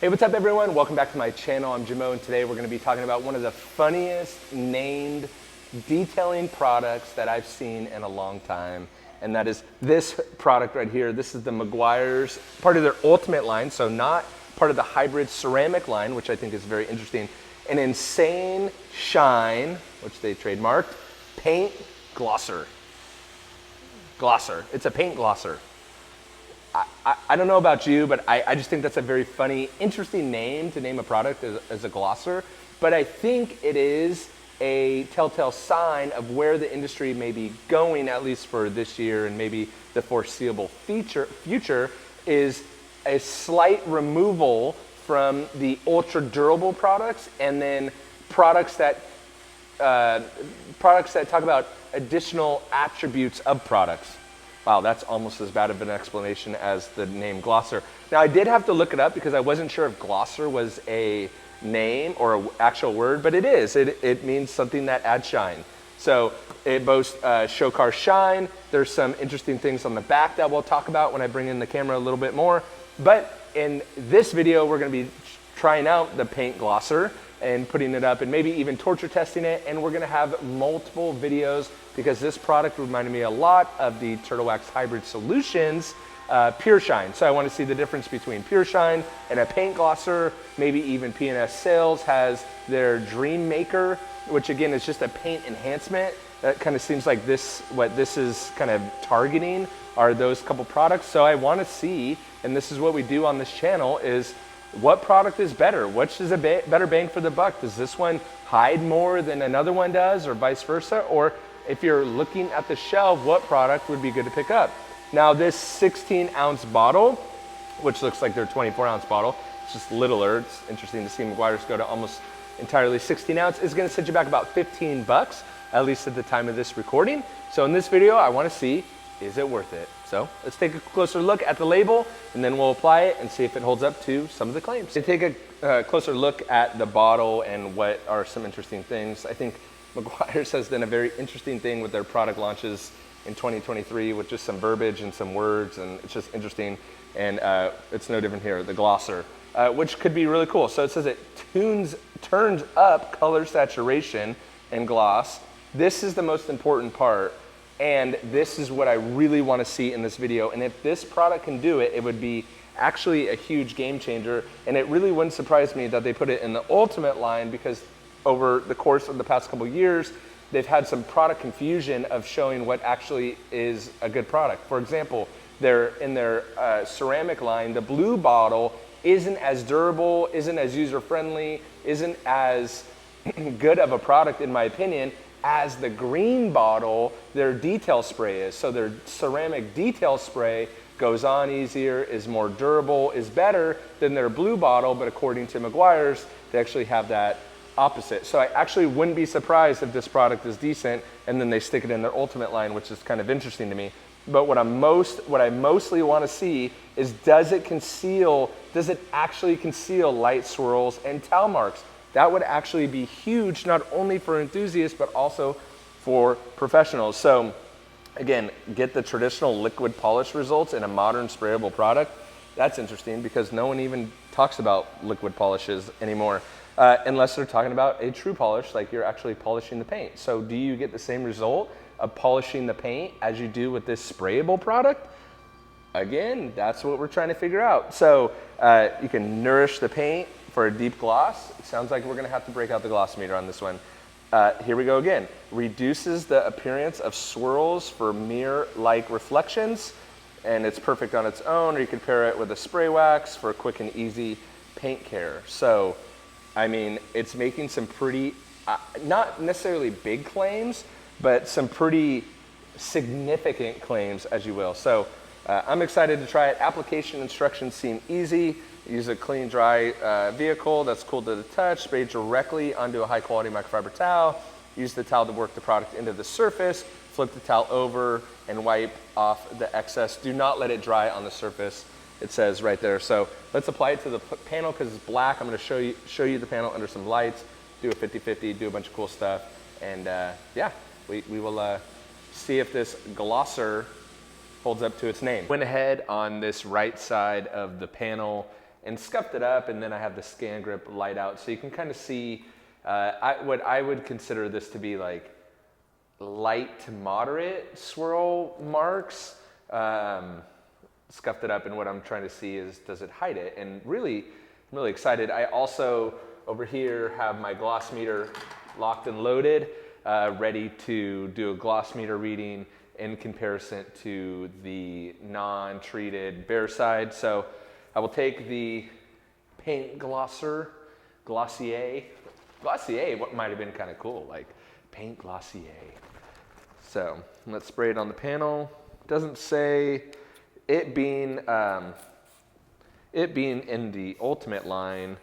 Hey, what's up everyone? Welcome back to my channel. I'm Jimbo, and today we're going to be talking about one of the funniest named detailing products that I've seen in a long time. And that is this product right here. This is the Meguiars, part of their Ultimate line, so not part of the hybrid ceramic line, which I think is very interesting. An insane shine, which they trademarked, paint glosser. Glosser. It's a paint glosser. I don't know about you, but I just think that's a very funny, interesting name to name a product as a glosser. But I think it is a telltale sign of where the industry may be going, at least for this year and maybe the foreseeable future, is a slight removal from the ultra durable products and then products that talk about additional attributes of products. Wow, that's almost as bad of an explanation as the name glosser. Now, I did have to look it up because I wasn't sure if glosser was a name or an actual word, but it is. It means something that adds shine. So it boasts show car shine. There's some interesting things on the back that we'll talk about when I bring in the camera a little bit more. But in this video, we're gonna be trying out the paint glosser and putting it up and maybe even torture testing it. And we're gonna have multiple videos because this product reminded me a lot of the Turtle Wax Hybrid Solutions Pure Shine. So I want to see the difference between Pure Shine and a paint glosser. Maybe even P&S Sales has their Dream Maker, which again is just a paint enhancement. That kind of seems like what this is kind of targeting are those couple products. So I want to see, and this is what we do on this channel, is what product is better? Which is a better bang for the buck? Does this one hide more than another one does, or vice versa? Or if you're looking at the shelf, what product would be good to pick up? Now, this 16-ounce bottle, which looks like their 24-ounce bottle, it's just littler. It's interesting to see Meguiars go to almost entirely 16 ounce, is gonna set you back about 15 bucks, at least at the time of this recording. So in this video, I wanna see, is it worth it? So let's take a closer look at the label and then we'll apply it and see if it holds up to some of the claims. To take a closer look at the bottle and what are some interesting things, I think Meguiars has done a very interesting thing with their product launches in 2023 with just some verbiage and some words, and it's just interesting. And it's no different here, the glosser, which could be really cool. So it says it turns up color saturation and gloss. This is the most important part. And this is what I really want to see in this video. And if this product can do it, it would be actually a huge game changer. And it really wouldn't surprise me that they put it in the Ultimate line, because over the course of the past couple of years, they've had some product confusion of showing what actually is a good product. For example, in their ceramic line, the blue bottle isn't as durable, isn't as user-friendly, isn't as good of a product, in my opinion, as the green bottle, their detail spray is. So their ceramic detail spray goes on easier, is more durable, is better than their blue bottle, but according to Meguiars, they actually have that opposite. So I actually wouldn't be surprised if this product is decent and then they stick it in their Ultimate line, which is kind of interesting to me. But what I mostly want to see is, does it actually conceal light swirls and towel marks? That would actually be huge, not only for enthusiasts, but also for professionals. So again, get the traditional liquid polish results in a modern sprayable product. That's interesting because no one even talks about liquid polishes anymore, unless they're talking about a true polish, like you're actually polishing the paint. So do you get the same result of polishing the paint as you do with this sprayable product? Again, that's what we're trying to figure out. So you can nourish the paint for a deep gloss. It sounds like we're gonna have to break out the gloss meter on this one. Here we go again. Reduces the appearance of swirls for mirror-like reflections, and it's perfect on its own, or you could pair it with a spray wax for quick and easy paint care. So, I mean, it's making some pretty, not necessarily big claims, but some pretty significant claims, as you will. So I'm excited to try it. Application instructions seem easy. Use a clean, dry vehicle that's cool to the touch. Spray directly onto a high-quality microfiber towel. Use the towel to work the product into the surface. Flip the towel over and wipe off the excess. Do not let it dry on the surface. It says right there. So let's apply it to the panel because it's black. I'm going to show you the panel under some lights. Do a 50-50. Do a bunch of cool stuff. And yeah, we will see if this glosser holds up to its name. Went ahead on this right side of the panel and scuffed it up, and then I have the scan grip light out, so you can kind of see what I would consider this to be like light to moderate swirl marks. Scuffed it up, and what I'm trying to see is, does it hide it? And really, I'm really excited. I also, over here, have my gloss meter locked and loaded, ready to do a gloss meter reading in comparison to the non-treated bare side. So I will take the paint Glossier, what might have been kind of cool, like paint Glossier. So let's spray it on the panel. Doesn't say it being in the Ultimate line.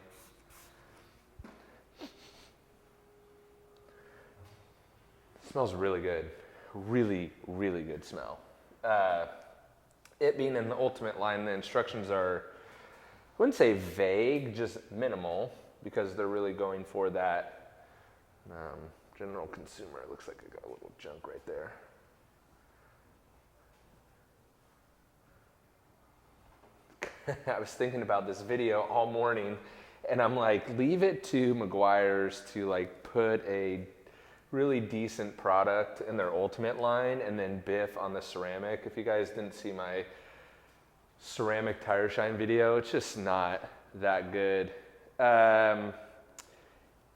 Smells really good. Really, really good smell. It being in the Ultimate line, the instructions are, I wouldn't say vague, just minimal, because they're really going for that general consumer. It looks like I got a little junk right there. I was thinking about this video all morning, and I'm like, leave it to Meguiars to like put a really decent product in their Ultimate line and then biff on the ceramic. If you guys didn't see my ceramic tire shine video, it's just not that good.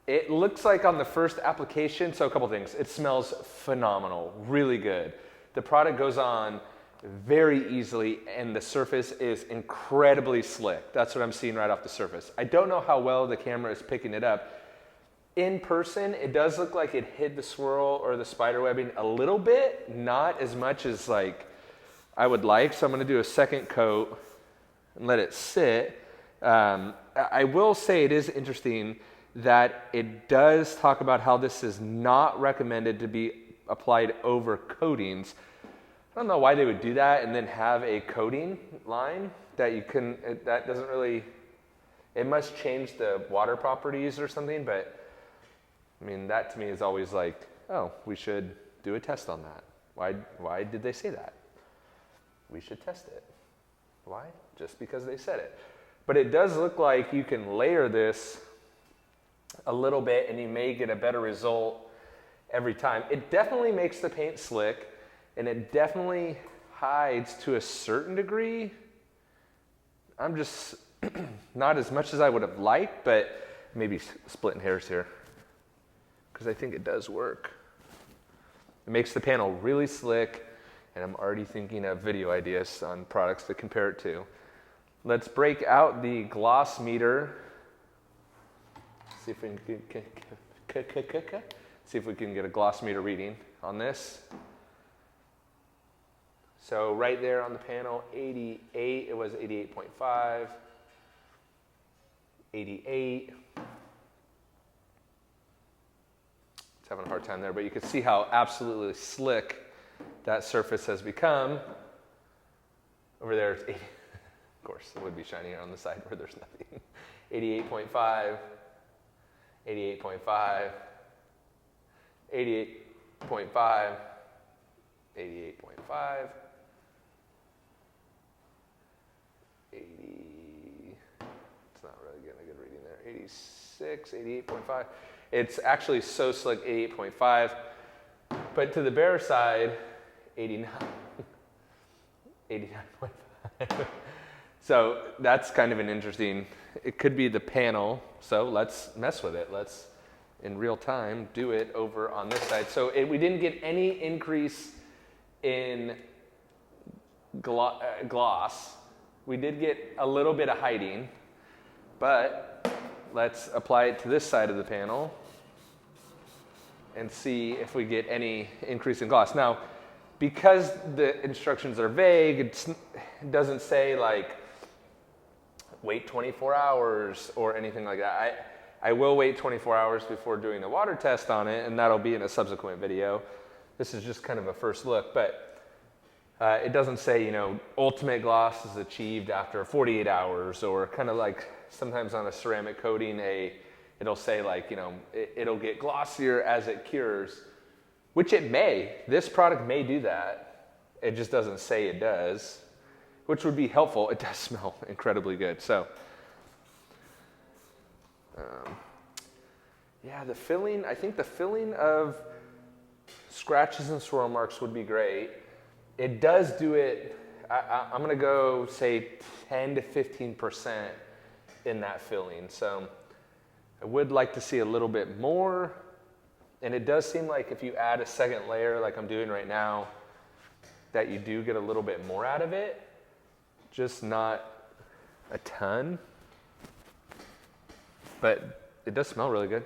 It looks like on the first application, so a couple things. It smells phenomenal, really good. The product goes on very easily, and the surface is incredibly slick. That's what I'm seeing right off the surface. I don't know how well the camera is picking it up. In person, it does look like it hid the swirl or the spider webbing a little bit, not as much as like I would like. So I'm gonna do a second coat and let it sit. I will say it is interesting that it does talk about how this is not recommended to be applied over coatings. I don't know why they would do that and then have a coating line that you can, that doesn't really, it must change the water properties or something, but I mean, that to me is always like, oh, we should do a test on that. Why did they say that? We should test it. Why? Just because they said it. But it does look like you can layer this a little bit and you may get a better result every time. It definitely makes the paint slick, and it definitely hides to a certain degree. I'm just not as much as I would have liked, but maybe splitting hairs here, because I think it does work. It makes the panel really slick, and I'm already thinking of video ideas on products to compare it to. Let's break out the gloss meter. See if we can get a gloss meter reading on this. So right there on the panel, 88, it was 88.5, 88. It's having a hard time there, but you can see how absolutely slick that surface has become. Over there, it's 80. Of course, it would be shinier on the side where there's nothing. 88.5, 88.5, 88.5, 88.5, 80, it's not really getting a good reading there, 86, 88.5. It's actually so slick, 88.5, but to the bare side, 89, 89.5. So that's kind of an interesting, it could be the panel, so let's mess with it. Let's, in real time, do it over on this side. So we didn't get any increase in gloss. We did get a little bit of hiding, but let's apply it to this side of the panel and see if we get any increase in gloss. Now, because the instructions are vague, it doesn't say like, wait 24 hours or anything like that. I will wait 24 hours before doing the water test on it, and that'll be in a subsequent video. This is just kind of a first look, but it doesn't say, you know, ultimate gloss is achieved after 48 hours, or kind of like sometimes on a ceramic coating, it'll say like, you know, it'll get glossier as it cures, which it may. This product may do that. It just doesn't say it does, which would be helpful. It does smell incredibly good. So Yeah, the filling, I think the filling of scratches and swirl marks would be great. It does do it, I'm gonna go say 10 to 15% in that filling. So I would like to see a little bit more. And it does seem like if you add a second layer like I'm doing right now, that you do get a little bit more out of it, just not a ton. But it does smell really good.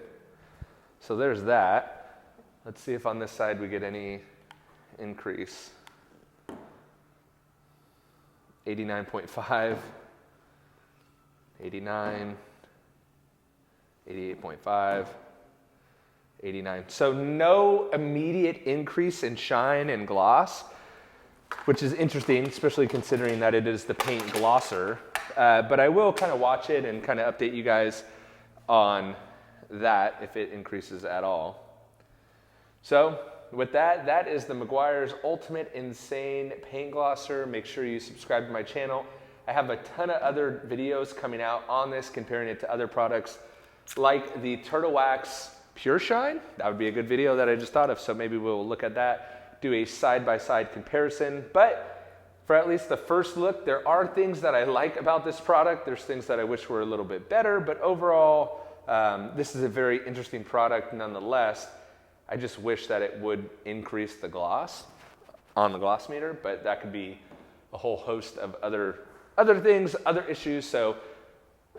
So there's that. Let's see if on this side we get any increase. 89.5, 89, 88.5, 89. So no immediate increase in shine and gloss, which is interesting, especially considering that it is the paint glosser. But I will kind of watch it and kind of update you guys on that if it increases at all. So with that, that is the Meguiar's Ultimate Insane Paint Glosser. Make sure you subscribe to my channel. I have a ton of other videos coming out on this, comparing it to other products like the Turtle Wax Pure Shine. That would be a good video that I just thought of, so maybe we'll look at that, do a side-by-side comparison. But for at least the first look, there are things that I like about this product. There's things that I wish were a little bit better, but overall, this is a very interesting product nonetheless. I just wish that it would increase the gloss on the gloss meter, but that could be a whole host of other things, other issues. So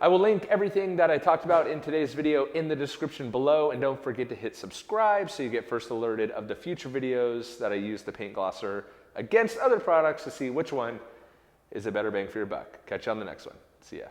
I will link everything that I talked about in today's video in the description below, and don't forget to hit subscribe so you get first alerted of the future videos that I use the paint glosser against other products to see which one is a better bang for your buck. Catch you on the next one. See ya.